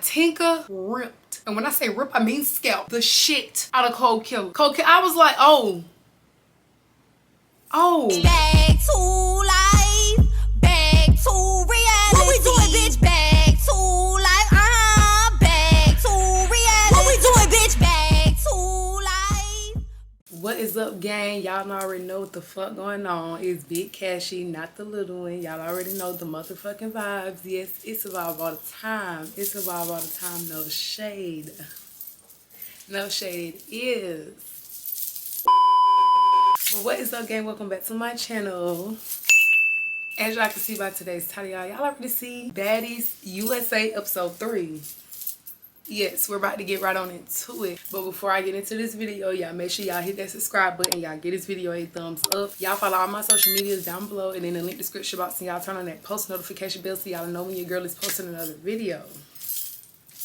Tinka ripped, and when I say rip, I mean scalp the shit out of Cold Killer. I was like, oh. Back to life, back to reality. What we doing, bitch? Back to life, back to reality. What we doing, bitch? Back to life. What is up, gang? Y'all already know what the fuck going on. It's Big Cashy, not the little one. Y'all already know the motherfucking vibes. Yes, it's about all the time. It's about all the time. No shade. No shade it is. Well, what is up, gang? Welcome back to my channel. As y'all can see by today's title, y'all already see Baddies USA episode 3. Yes, we're about to get right on into it. But before I get into this video, y'all make sure y'all hit that subscribe button. Y'all give this video a thumbs up. Y'all follow all my social medias down below and in the link description box. And y'all turn on that post notification bell so y'all know when your girl is posting another video.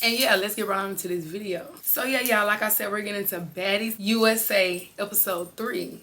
And yeah, let's get right on into this video. So yeah, y'all, like I said, we're getting into Baddies USA episode 3.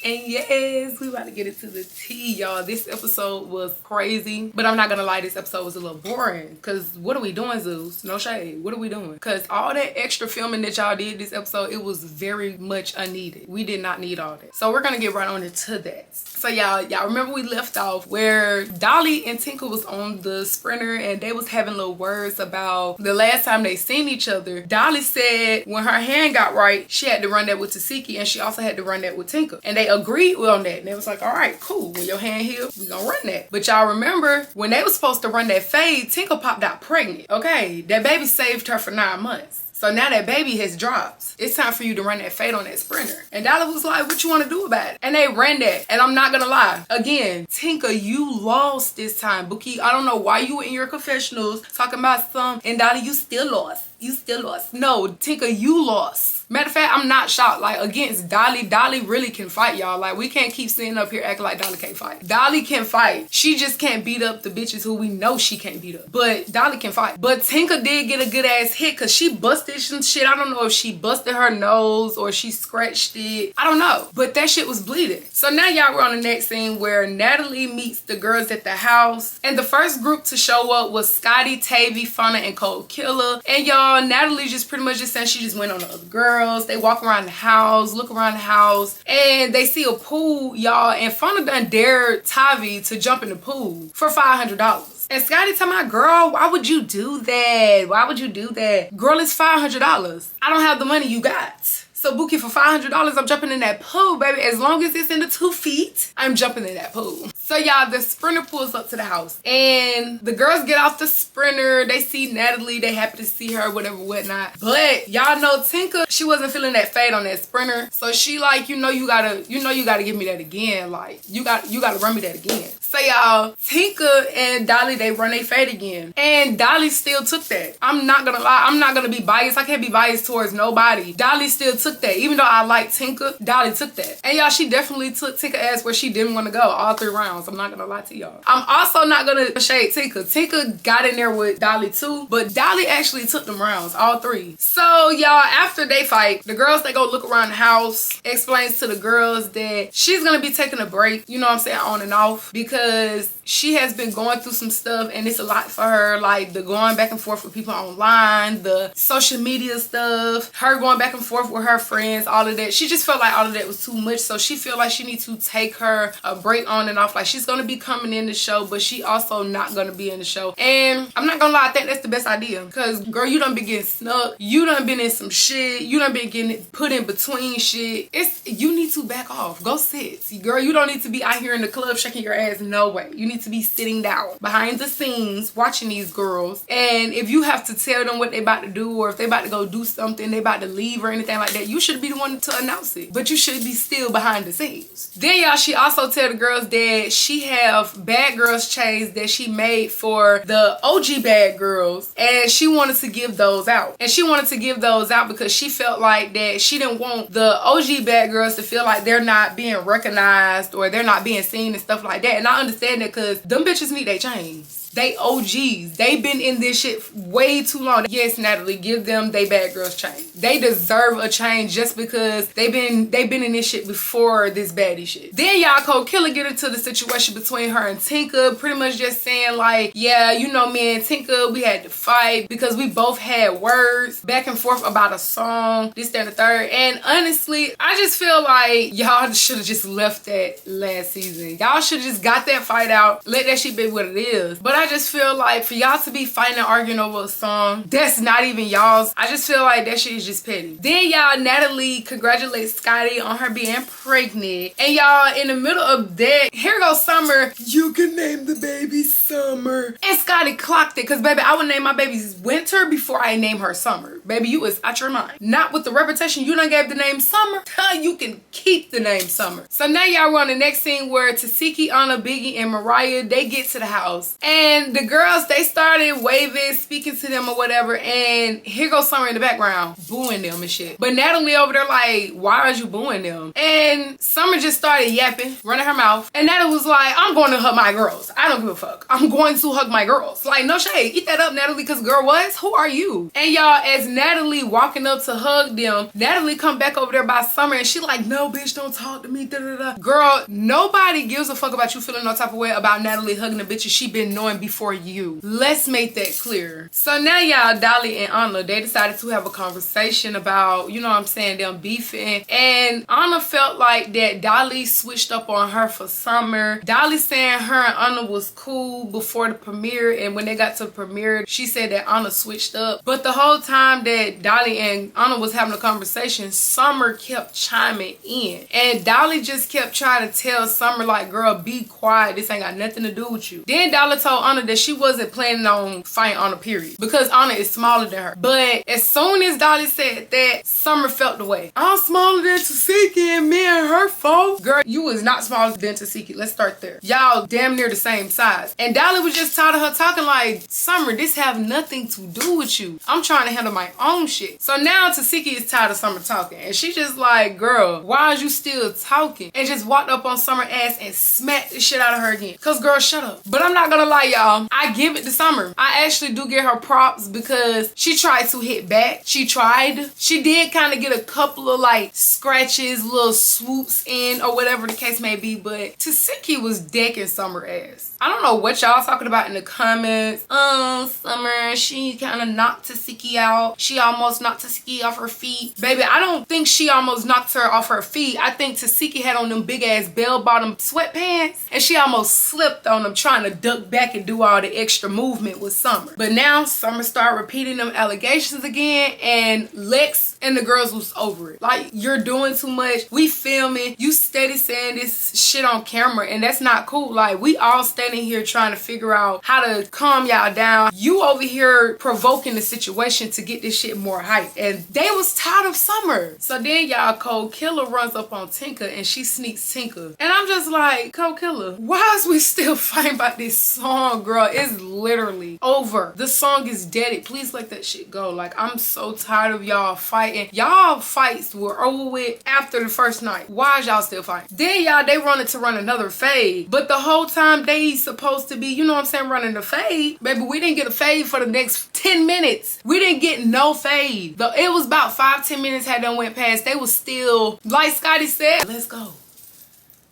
And yes, we about to get into the tea, y'all. This episode was crazy, but I'm not gonna lie, this episode was a little boring. Because what are we doing, Zeus? No shade. What are we doing? Because all that extra filming that y'all did this episode, it was very much unneeded. We did not need all that. So we're gonna get right on into that. So y'all remember we left off where Dolly and Tinka was on the sprinter and they was having little words about the last time they seen each other. Dolly said when her hand got right, she had to run that with Tasiki, and she also had to run that with Tinka. And they agreed on that, and they was like, all right, cool, when your hand healed, we gonna run that. But y'all remember when they was supposed to run that fade, Tinka popped out pregnant. Okay, that baby saved her for 9 months. So now that baby has dropped. It's time for you to run that fade on that sprinter. And Dolly was like, what you want to do about it? And they ran that. And I'm not going to lie. Again, Tinka, you lost this time. Bookie, I don't know why you were in your confessionals talking about some. And Dolly, you still lost. You still lost. No, Tinka, you lost. Matter of fact, I'm not shocked. Like, against Dolly, Dolly really can fight, y'all. Like, we can't keep sitting up here acting like Dolly can't fight. Dolly can fight. She just can't beat up the bitches who we know she can't beat up. But Dolly can fight. But Tinka did get a good ass hit because she busted some shit. I don't know if she busted her nose or she scratched it. I don't know. But that shit was bleeding. So now y'all, we're on the next scene where Natalie meets the girls at the house. And the first group to show up was Scotty, Tavy, Fauna, and Cold Killer. And y'all, Natalie just pretty much just said she just went on the other girls. They walk around the house, look around the house, and they see a pool, y'all, and Fauna done dared Tavi to jump in the pool for $500. And Scotty tell my girl, why would you do that? Why would you do that? Girl, it's $500. I don't have the money you got. So Bookie, for $500, I'm jumping in that pool, baby. As long as it's in the 2 feet, I'm jumping in that pool. So y'all, the sprinter pulls up to the house and the girls get off the sprinter. They see Natalie, they happy to see her, whatever, whatnot. But y'all know Tinka, she wasn't feeling that fade on that sprinter. So she like, you gotta give me that again. Like, you gotta run me that again. So y'all, Tinka and Dolly, they run their fade again. And Dolly still took that. I'm not gonna lie, I'm not gonna be biased. I can't be biased towards nobody. Dolly still took that. Even though I like Tinka, Dolly took that. And y'all, she definitely took Tinka ass where she didn't want to go all 3 rounds. I'm not gonna lie to y'all. I'm also not gonna shade Tinka. Tinka got in there with Dolly too, but Dolly actually took them rounds, all 3. So y'all, after they fight, the girls, they go look around the house, explains to the girls that she's gonna be taking a break, you know what I'm saying, on and off, because she has been going through some stuff and it's a lot for her, like the going back and forth with people online, the social media stuff, her going back and forth with her friends, all of that. She just felt like all of that was too much, so she feel like she needs to take her a break on and off. Like, she's gonna be coming in the show, but she also not gonna be in the show. And I'm not gonna lie, I think that's the best idea, because girl, you done been getting snuck, you done been in some shit, you done been getting put in between shit. You need to back off, go sit. See, girl, you don't need to be out here in the club shaking your ass. No way. You need to be sitting down behind the scenes watching these girls, and if you have to tell them what they about to do, or if they about to go do something, they about to leave or anything like that, you should be the one to announce it, but you should be still behind the scenes. Then y'all, she also tell the girls that she have bad girls chains that she made for the OG bad girls, and she wanted to give those out. And she wanted to give those out because she felt like that she didn't want the OG bad girls to feel like they're not being recognized or they're not being seen and stuff like that. And I understand that, because them bitches need their chains. They OGs. They been in this shit way too long. Yes, Natalie, give them they bad girls change. They deserve a change just because they've been in this shit before this baddie shit. Then y'all Cold Killer get into the situation between her and Tinka, pretty much just saying like, yeah, you know, me and Tinka, we had to fight because we both had words back and forth about a song, this, that, and the third. And honestly, I just feel like y'all should have just left that last season. Y'all should have just got that fight out, let that shit be what it is. But I just feel like for y'all to be fighting and arguing over a song that's not even y'all's, I just feel like that shit is just petty. Then y'all, Natalie congratulates Scotty on her being pregnant. And y'all, in the middle of that, here goes Summer. You can name the baby Summer. And Scotty clocked it, because baby, I would name my baby's Winter before I name her Summer. Baby, you was out your mind. Not with the reputation you done gave the name Summer. You can keep the name Summer. So now y'all we're on the next scene where Tasiki, Anna, Biggie, and Mariah, they get to the house. And the girls, they started waving, speaking to them or whatever. And here goes Summer in the background, booing them and shit. But Natalie over there like, why are you booing them? And Summer just started yapping, running her mouth. And Natalie was like, I'm going to hug my girls. I don't give a fuck. I'm going to hug my girls. Like, no shade. Eat that up, Natalie, because girl, what? Who are you? And y'all, as Natalie walking up to hug them, Natalie come back over there by Summer and she like, no, bitch, don't talk to me. Da, da, da. Girl, nobody gives a fuck about you feeling no type of way about Natalie hugging the bitches she been knowing before you. Let's make that clear. So now y'all, Dolly and Anna, they decided to have a conversation about, you know what I'm saying, them beefing. And Anna felt like that Dolly switched up on her for Summer. Dolly saying her and Anna was cool before the premiere, and when they got to the premiere, she said that Anna switched up. But the whole time that Dolly and Anna was having a conversation, Summer kept chiming in. And Dolly just kept trying to tell Summer like, girl, be quiet. This ain't got nothing to do with you. Then Dolly told Anna that she wasn't planning on fighting Anna, period, because Anna is smaller than her. But as soon as Dolly said that, Summer felt the way. I'm smaller than Tasiki and me and her folks. Girl, you was not smaller than Tasiki. Let's start there. Y'all damn near the same size. And Dolly was just tired of her talking like, Summer, this have nothing to do with you. I'm trying to handle my own shit. So now Tasiki is tired of Summer talking. And she just like, girl, why is you still talking? And just walked up on Summer ass and smacked the shit out of her again. Cause girl, shut up. But I'm not gonna lie, y'all. I give it to Summer. I actually do give her props because she tried to hit back. She tried. She did kind of get a couple of like scratches, little swoops in or whatever the case may be. But Tasiki was decking Summer ass. I don't know what y'all talking about in the comments. Summer, she kind of knocked Tasiki out. She almost knocked Tasiki off her feet. Baby, I don't think she almost knocked her off her feet. I think Tasiki had on them big ass bell bottom sweatpants and she almost slipped on them trying to duck back and do all the extra movement with Summer. But now Summer started repeating them allegations again, and Lex and the girls was over it. Like, you're doing too much. We filming. You steady saying this shit on camera, and that's not cool. Like, we all standing here trying to figure out how to calm y'all down. You over here provoking the situation to get this shit more hype, and they was tired of Summer. So then y'all, Cold Killer runs up on Tinka and she sneaks Tinka. And I'm just like, Cold Killer, why is we still fighting about this song, girl? It's literally over. The song is dead. Please let that shit go. Like, I'm so tired of y'all fighting. Y'all fights were over with after the first night. Why is y'all still fighting? Then y'all, they wanted to run another fade. But the whole time they supposed to be, you know what I'm saying, running the fade. Baby, we didn't get a fade for the next 10 minutes. We didn't get no fade. It was about 5-10 minutes had done went past. They was still, like Scotty said, let's go.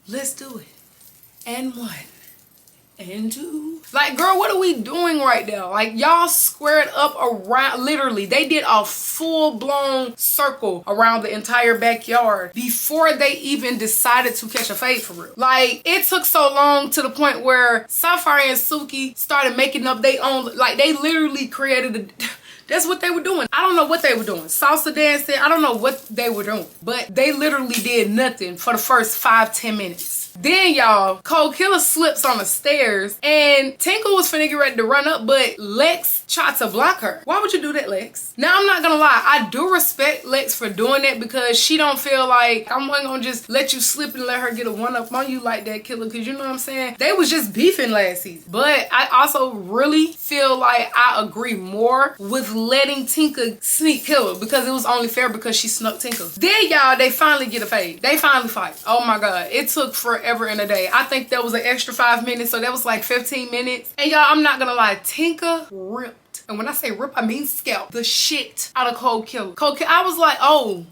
Let's do it. And 1. And 2. Like, girl, what are we doing right now? Like, y'all squared up around, literally, they did a full-blown circle around the entire backyard before they even decided to catch a fade for real. Like, it took so long to the point where Sapphire and Suki started making up their own, like, they literally created a... That's what they were doing. I don't know what they were doing. Salsa dancing. I don't know what they were doing. But they literally did nothing for the first 5-10 minutes. Then y'all, Cold Killer slips on the stairs and Tinka was finna get ready to run up, but Lex tried to block her. Why would you do that, Lex? Now, I'm not gonna lie. I do respect Lex for doing that because she don't feel like I'm not gonna just let you slip and let her get a one-up on you like that, Killer, because you know what I'm saying? They was just beefing last season. But I also really feel like I agree more with letting Tinka sneak Killer because it was only fair because she snuck Tinka. Then y'all, they finally get a fade. They finally fight. Oh my God. It took forever. forever and a day. I think that was an extra 5 minutes, so that was like 15 minutes. And y'all, I'm not gonna lie, Tinka ripped. And when I say rip, I mean scalp the shit out of Cold Killer. I was like, oh,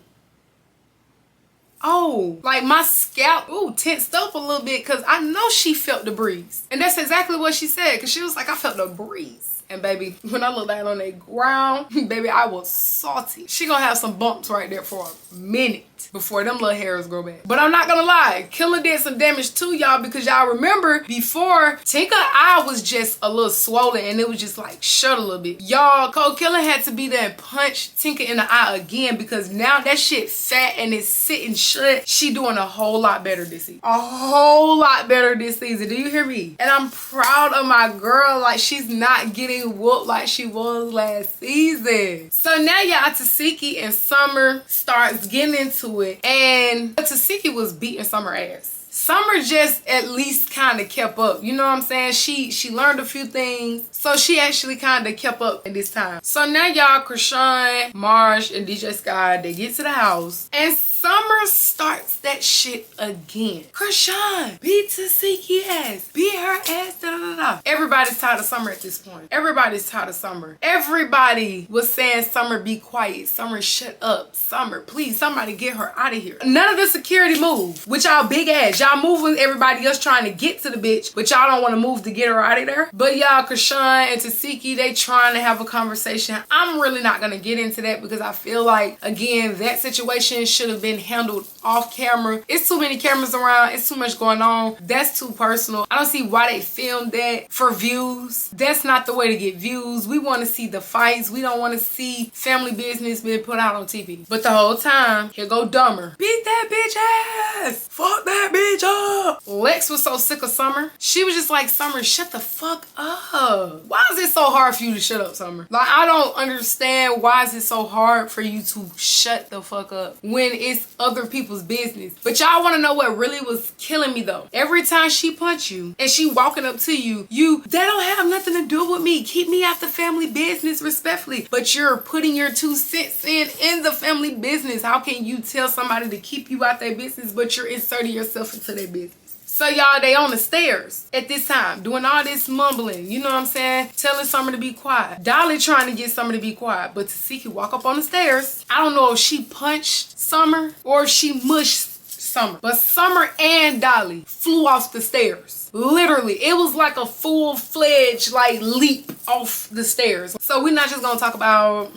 like my scalp, tensed up a little bit because I know she felt the breeze. And that's exactly what she said, because she was like, I felt the breeze. And baby, when I looked down on that ground, baby, I was salty. She gonna have some bumps right there for a minute before them little hairs grow back. But I'm not gonna lie, Killer did some damage to y'all, because y'all remember before, Tinka eye was just a little swollen and it was just like shut a little bit. Y'all, Cold Killer had to be there and punch Tinka in the eye again, because now that shit fat and it's sitting shut. She doing a whole lot better this season. A whole lot better this season. Do you hear me? And I'm proud of my girl. Like, she's not getting whooped like she was last season. So now y'all, Tasiki and Summer starts getting into it, and Tasiki was beating Summer ass. Summer just at least kind of kept up. You know what I'm saying? She learned a few things, so she actually kind of kept up at this time. So now y'all, Krishan, Marsh, and DJ Sky, they get to the house, and Summer starts that shit again. Krishan, beat Tasiki ass, beat her ass, da da da. Everybody's tired of Summer at this point. Everybody's tired of Summer. Everybody was saying, Summer, be quiet. Summer, shut up. Summer, please, somebody get her out of here. None of the security move with y'all big ass. Y'all move with everybody else trying to get to the bitch, but y'all don't want to move to get her out of there. But y'all, Krishan and Tasiki, they trying to have a conversation. I'm really not gonna get into that, because I feel like, again, that situation should have been handled off camera. It's too many cameras around. It's too much going on. That's too personal. I don't see why they filmed that for views. That's not the way to get views. We want to see the fights. We don't want to see family business being put out on TV. But the whole time, here go Dumber. Beat that bitch ass. Fuck that bitch up. Lex was so sick of Summer. She was just like, Summer, shut the fuck up. Why is it so hard for you to shut up, Summer? Like, I don't understand why is it so hard for you to shut the fuck up when it's other people's business. But y'all want to know what really was killing me though? Every time she punch you and she walking up to you, that don't have nothing to do with me. Keep me out the family business respectfully. But you're putting your 2 cents in the family business. How can you tell somebody to keep you out their business, but you're inserting yourself into their business? So y'all, they on the stairs at this time, doing all this mumbling, you know what I'm saying? Telling Summer to be quiet. Dolly trying to get Summer to be quiet, but Tasiki walk up on the stairs. I don't know if she punched Summer or if she mushed Summer, but Summer and Dolly flew off the stairs. Literally, it was like a full-fledged like leap off the stairs. So we're not just gonna talk about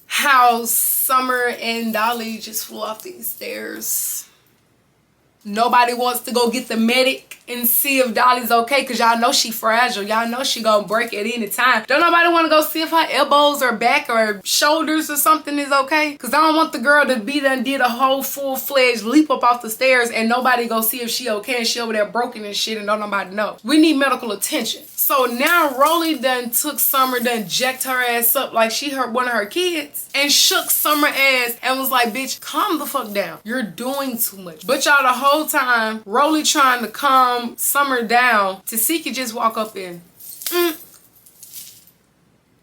how Summer and Dolly just flew off these stairs. Nobody wants to go get the medic and see if Dolly's okay, because y'all know she fragile. Y'all know she gonna break at any time. Don't nobody want to go see if her elbows or back or shoulders or something is okay, because I don't want the girl to be done did a whole full-fledged leap up off the stairs and nobody go see if she okay and she over there broken and shit and don't nobody know. We need medical attention. So now Rolly done took Summer, done jacked her ass up like she hurt one of her kids and shook Summer ass and was like, bitch, calm the fuck down. You're doing too much. But y'all, the whole time, Rolly trying to calm Summer down, Tasiki just walk up in.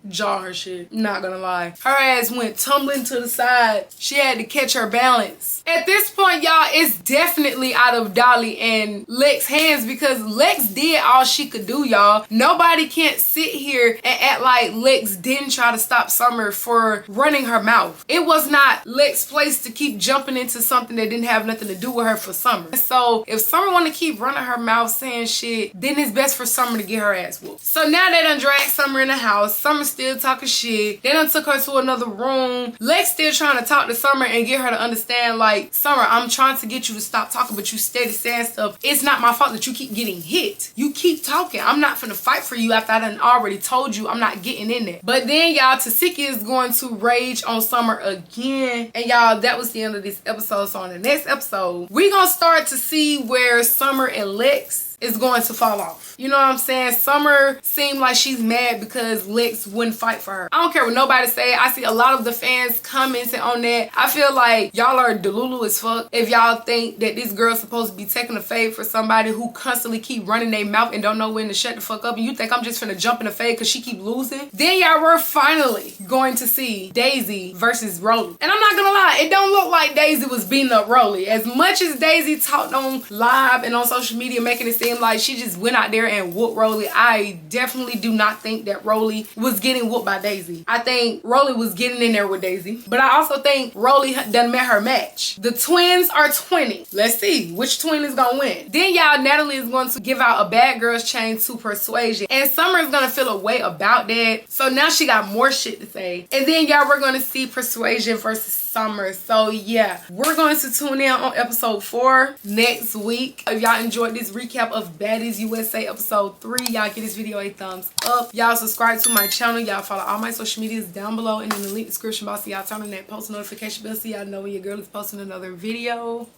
Jaw her shit. Not gonna lie. Her ass went tumbling to the side. She had to catch her balance. At this point, y'all, it's definitely out of Dolly and Lex's hands, because Lex did all she could do, y'all. Nobody can't sit here and act like Lex didn't try to stop Summer for running her mouth. It was not Lex's place to keep jumping into something that didn't have nothing to do with her for Summer. So if Summer want to keep running her mouth saying shit, then it's best for Summer to get her ass whooped. So now they done dragged Summer in the house. Summer still talking shit. They done took her to another room. Lex still trying to talk to Summer and get her to understand, like, Summer, I'm trying to get you to stop talking, but you steady saying stuff. It's not my fault that you keep getting hit. You keep talking. I'm not finna fight for you after I done already told you I'm not getting in there. But then, y'all, Tasiki is going to rage on Summer again. And y'all, that was the end of this episode. So on the next episode, we gonna start to see where Summer and Lex is going to fall off. You know what I'm saying? Summer seemed like she's mad because Lex wouldn't fight for her. I don't care what nobody say. I see a lot of the fans commenting on that. I feel like y'all are delulu as fuck if y'all think that this girl's supposed to be taking a fade for somebody who constantly keep running their mouth and don't know when to shut the fuck up, and you think I'm just finna jump in the fade because she keep losing. Then y'all were finally going to see Daisy versus Rolly. And I'm not gonna lie, it don't look like Daisy was beating up Rolly. As much as Daisy talked on live and on social media making it seem like she just went out there and whooped Rolly, I definitely do not think that Rolly was getting whooped by Daisy. I think Rolly was getting in there with Daisy. But I also think Rolly done met her match. The twins are 20. Let's see which twin is gonna win. Then y'all, Natalie is going to give out a bad girl's chain to Persuasion. And Summer is gonna feel a way about that. So now she got more shit to say. And then y'all, we're gonna see Persuasion versus Summer. So yeah, we're going to tune in on episode 4 next week. If y'all enjoyed this recap of Baddies USA episode 3, y'all give this video a thumbs up. Y'all subscribe to my channel. Y'all follow all my social medias down below and in the link description box. So y'all turn on that post notification bell so y'all know when your girl is posting another video.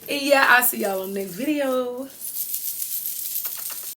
And yeah, I'll see y'all on the next video.